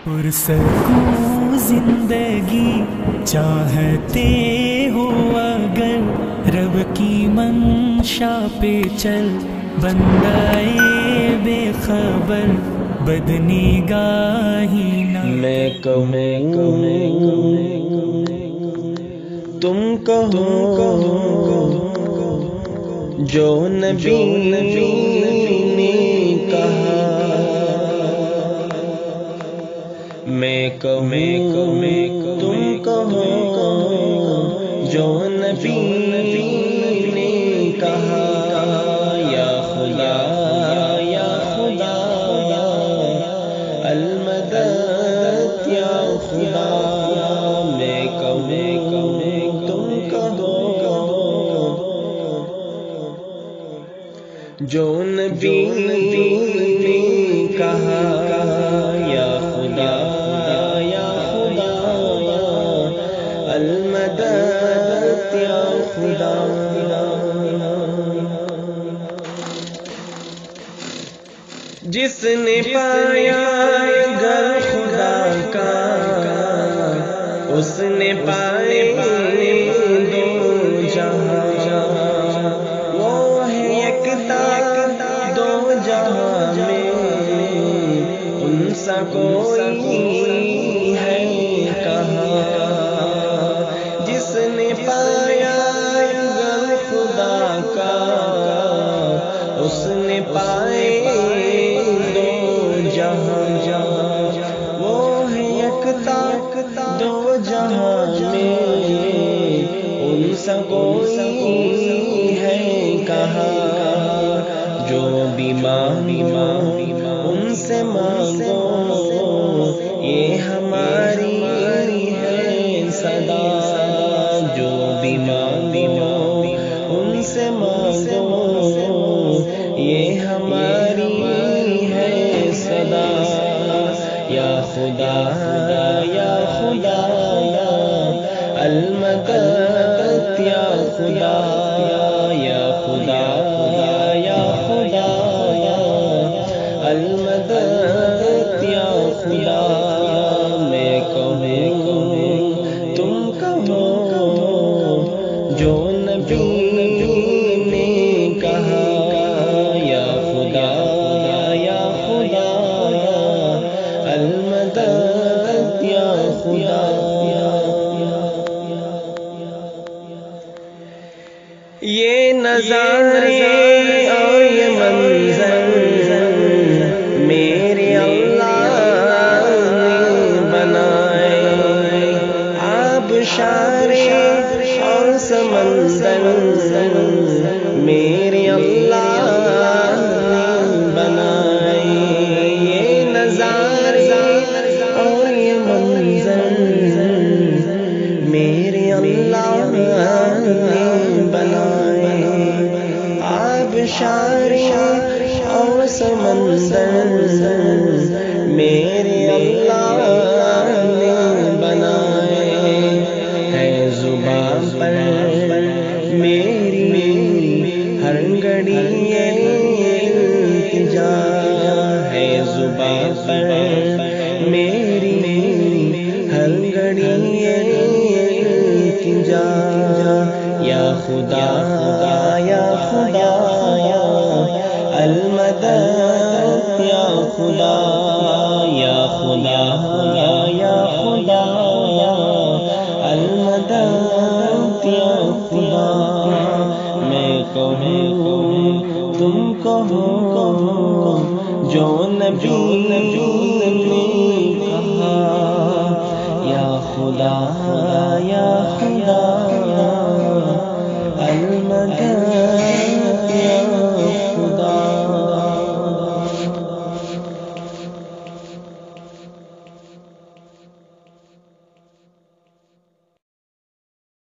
پرسکون زندگی چاہتے ہو اگر رب کی منشا پہ چل، بندائے بے خبر بدنگاہی نہ میں کہوں تم کہو جو نبی نے کہا، میں کہوں تم کہو جو نبی نے کہا، یا خدا یا خدا المدد یا خدا، میں کہوں تم کہو جو نبی نے کہا، یا خدا یا خدا المدد یا خدا۔ جس نے پایا گر خدا کا، اس نے پائے دو جہاں، وہ ہے یکتا دو جہاں میں، ان سا کوئی ہے کہاں۔ جس نے پایا گر خدا کا، اس نے پائے وہ ہے یکتا دو جہاں میں، ان سا کوئی ہے کہاں۔ جو بھی مانگو ان سے مانگو، یہ ہماری ہے صدا۔ جو بھی مانگو ان سے مانگو، یہ ہماری ہے صدا۔ یا خدا یا خدا المدد یا خدا، یا خدا یا خدا المدد یا خدا۔ میں کہوں تم کہو جو نبی نے کہا، یا خدا یا خدا المدد یا خدا۔ یہ نظارے اور یہ منظر میرے اللہ نے بنائے، آبشارے اور سمندر میرے اللہ نے بنائے۔ یہ نظارے اور یہ منظر میرے اللہ نے بنائے، آبشارے اور سمندر میرے اللہ نے بنائے۔ ہے زبان پر میری ہر گھڑی التجا، ہے زبان پر میری ہر گھڑی التجا۔ یا خدا یا خدا المدد یا خدا، یا خدا یا خدا المدد یا خدا۔ میں کہوں تم کہو جو نبی نے کہا، یا خدا یا خدا المدد